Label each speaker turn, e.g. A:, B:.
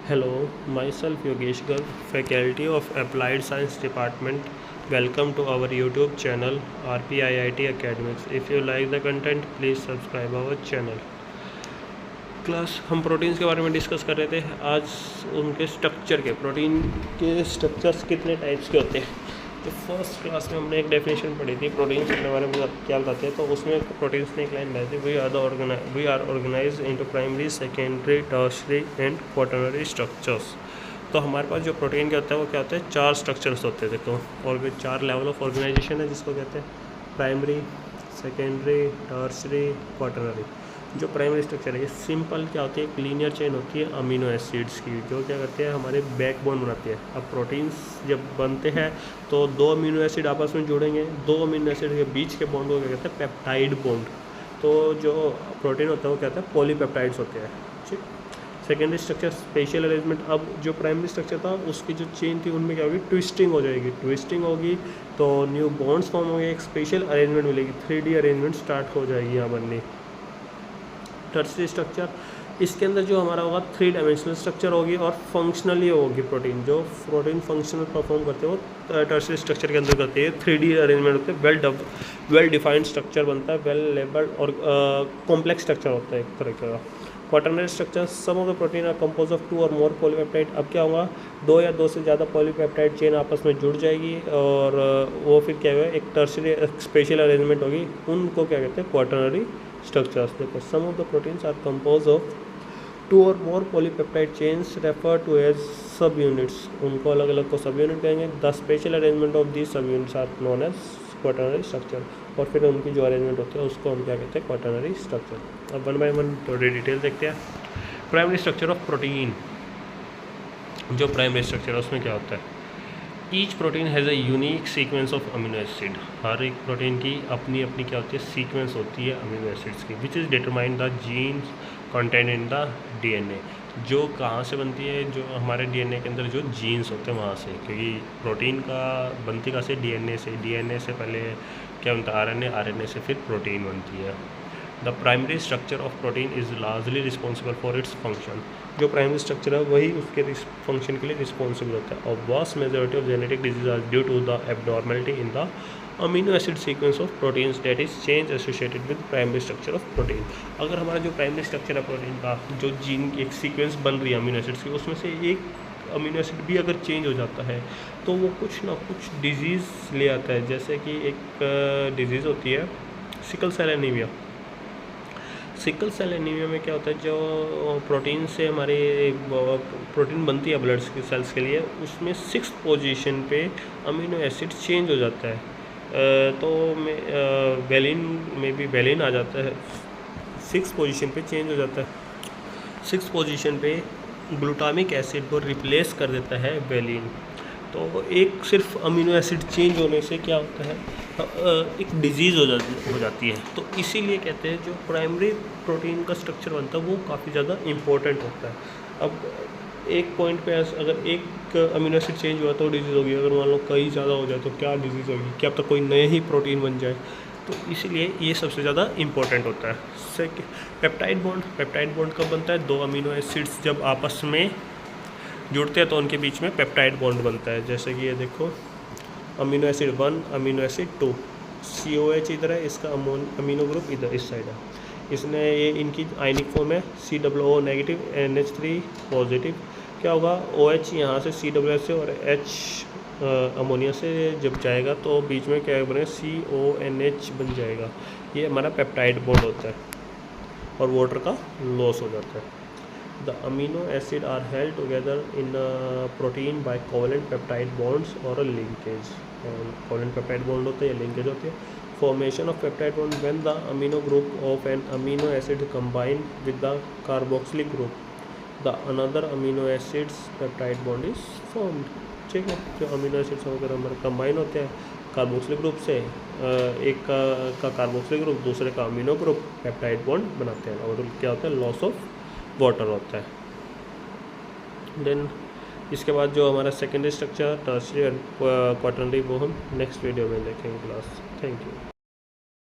A: Hello, myself Yogesh Garg, Faculty of Applied Science Department. Welcome to our YouTube channel RPIIT Academics. If you like the content, please subscribe our channel. Class हम proteins के बारे में discuss कर रहे थे। आज उनके structure के प्रोटीन के स्ट्रक्चर्स कितने टाइप्स के होते हैं। तो फर्स्ट क्लास में हमने एक डेफिनेशन पढ़ी थी प्रोटीन्स के बारे में क्या बताते हैं। तो उसमें प्रोटीन्स ने एक लाइन लाई थी, we are organize into primary, secondary, tertiary and quaternary structures. तो हमारे पास जो प्रोटीन क्या होता है वो क्या होता है, 4 स्ट्रक्चर्स होते हैं। देखो, और 4 लेवल ऑफ ऑर्गेनाइजेशन है जिसको कहते हैं प्राइमरी, सेकेंडरी, टर्शरी, क्वाटरनरी। जो प्राइमरी स्ट्रक्चर है ये सिंपल क्या होती है, एक लीनियर चेन होती है अमीनो एसिड्स की, जो क्या करते हैं हमारे बैकबोन बनाती है। अब प्रोटीन्स जब बनते हैं तो 2 अमीनो एसिड आपस में जुड़ेंगे, 2 अमीनो एसिड के बीच के बॉन्ड को क्या कहते हैं, पेप्टाइड बॉन्ड। तो जो प्रोटीन होता है वो क्या होता है, पॉलीपेप्टाइड्स होते हैं। ठीक। Secondary structure special arrangement. अब जो प्राइमरी स्ट्रक्चर था उसकी जो चेन थी उनमें क्या होगी, ट्विस्टिंग हो जाएगी। ट्विस्टिंग होगी तो न्यू बॉन्ड्स फॉर्म होंगे, एक स्पेशल अरेंजमेंट मिलेगी, 3D अरेंजमेंट स्टार्ट हो जाएगी यहाँ बननी। टर्शरी स्ट्रक्चर, इसके अंदर जो हमारा होगा 3 डायमेंशनल स्ट्रक्चर होगी और फंक्शनली होगी प्रोटीन। जो प्रोटीन फंक्शनल परफॉर्म करते हैं वो टर्शरी स्ट्रक्चर के अंदर करते हैं। 3D अरेंजमेंट होते हैं, वेल डिफाइंड स्ट्रक्चर बनता है, वेल लेबल्ड और कॉम्प्लेक्स स्ट्रक्चर होता है एक तरह का। Quaternary structure, some of the protein are compose of 2 और मोर पॉलीपेप्टाइड। अब क्या होगा, 2 या 2 से ज़्यादा पॉलीपेप्टाइड चेन आपस में जुड़ जाएगी और वो फिर क्या होगा, एक टर्शरी स्पेशल अरेंजमेंट होगी, उनको क्या कहते हैं, क्वाटरनरी स्ट्रक्चर्स। देखो, some of the proteins are compose of 2 और more polypeptide chains refer to as subunits. उनको अलग अलग को सब यूनिट कहेंगे। The special arrangement of the subunits are known as quaternary structure. और फिर उनकी जो अरेंजमेंट होती है उसको हम क्या कहते हैं, क्वाटरनरी स्ट्रक्चर। अब 1 बाय 1 थोड़ी डिटेल देखते हैं। प्राइमरी स्ट्रक्चर ऑफ प्रोटीन, जो प्राइमरी स्ट्रक्चर है उसमें क्या होता है, each protein has a unique sequence of amino acid. हर एक प्रोटीन की अपनी अपनी क्या होती है, सीक्वेंस होती है अमीनो एसिड्स की, which is determine the genes content in the DNA। जो कहाँ से बनती है, जो हमारे DNA के अंदर जो जीन्स होते हैं वहाँ से, क्योंकि प्रोटीन का बनती कहाँ से, DNA से पहले क्या बनता है, RNA से फिर प्रोटीन बनती है। The primary structure of protein is largely responsible for its function. जो प्राइमरी स्ट्रक्चर है वही उसके फंक्शन के लिए रिस्पॉन्सिबल होता है। और vast majority of genetic disease are due to the abnormality in the amino acid sequence of proteins that is change associated with primary structure of protein. अगर हमारा जो प्राइमरी स्ट्रक्चर है प्रोटीन का, जो जीन की एक सीक्वेंस बन रही है अमीनो एसिड्स की, उसमें से एक अमीनो एसिड भी अगर चेंज हो जाता है तो वो कुछ ना कुछ डिजीज़ ले आता है। जैसे कि एक डिजीज़ होती है sickle cell anaemia. Sickle cell anaemia में क्या होता है, जो प्रोटीन से हमारे प्रोटीन बनती है ब्लड के सेल्स के लिए, उसमें 6th पोजीशन पे अमीनो एसिड चेंज हो जाता है। तो वेलिन में भी वेलिन आ जाता है, 6th पोजीशन पे चेंज हो जाता है। 6th पोजीशन पे ग्लूटामिक एसिड को रिप्लेस कर देता है वेलिन। तो एक सिर्फ अमीनो एसिड चेंज होने से क्या होता है, एक डिजीज़ हो जाती है। तो इसीलिए कहते हैं जो प्राइमरी प्रोटीन का स्ट्रक्चर बनता है वो काफ़ी ज़्यादा इम्पोर्टेंट होता है। अब एक पॉइंट पे अगर एक अमीनो एसिड चेंज हुआ तो डिजीज़ होगी, अगर मान लो कई ज़्यादा हो जाए तो क्या डिजीज़ होगी, क्या अब तक कोई नए ही प्रोटीन बन जाए। तो इसीलिए ये सबसे ज़्यादा इम्पोर्टेंट होता है। पेप्टाइड बॉन्ड कब बनता है, 2 अमीनो एसिड्स जब आपस में जुड़ते हैं तो उनके बीच में पेप्टाइड बॉन्ड बनता है। जैसे कि ये देखो, amino acid 1, amino acid 2, COH इधर है, इसका अमीनो ग्रुप इधर इस साइड है। इसने ये इनकी आयनिक फॉर्म है COO नेगेटिव, NH3 पॉजिटिव। क्या होगा, OH यहाँ से COOH से और H अमोनिया से जब जाएगा तो बीच में क्या बने, CONH बन जाएगा। ये हमारा पेप्टाइड बॉन्ड होता है और वाटर का लॉस हो जाता है। The amino acid are held together in a protein by covalent peptide bonds or a linkage. Covalent peptide bond होते हैं या linkage होते हैं। Formation of peptide bond when the amino group of an amino acid combine with the carboxylic group, the another amino acids peptide bond is formed. ठीक है, जो amino acids वगैरह हमारे कंबाइन होते हैं कार्बोक्सिलिक ग्रुप से, एक का कार्बोक्सिलिक ग्रुप दूसरे का अमीनो ग्रुप पेप्टाइड बॉन्ड बनाते हैं और क्या होता है, लॉस ऑफ वाटर होता है। देन इसके बाद जो हमारा सेकेंडरी स्ट्रक्चर, टर्शरी और क्वाटरनरी, वो हम नेक्स्ट वीडियो में देखेंगे क्लास। Thank you.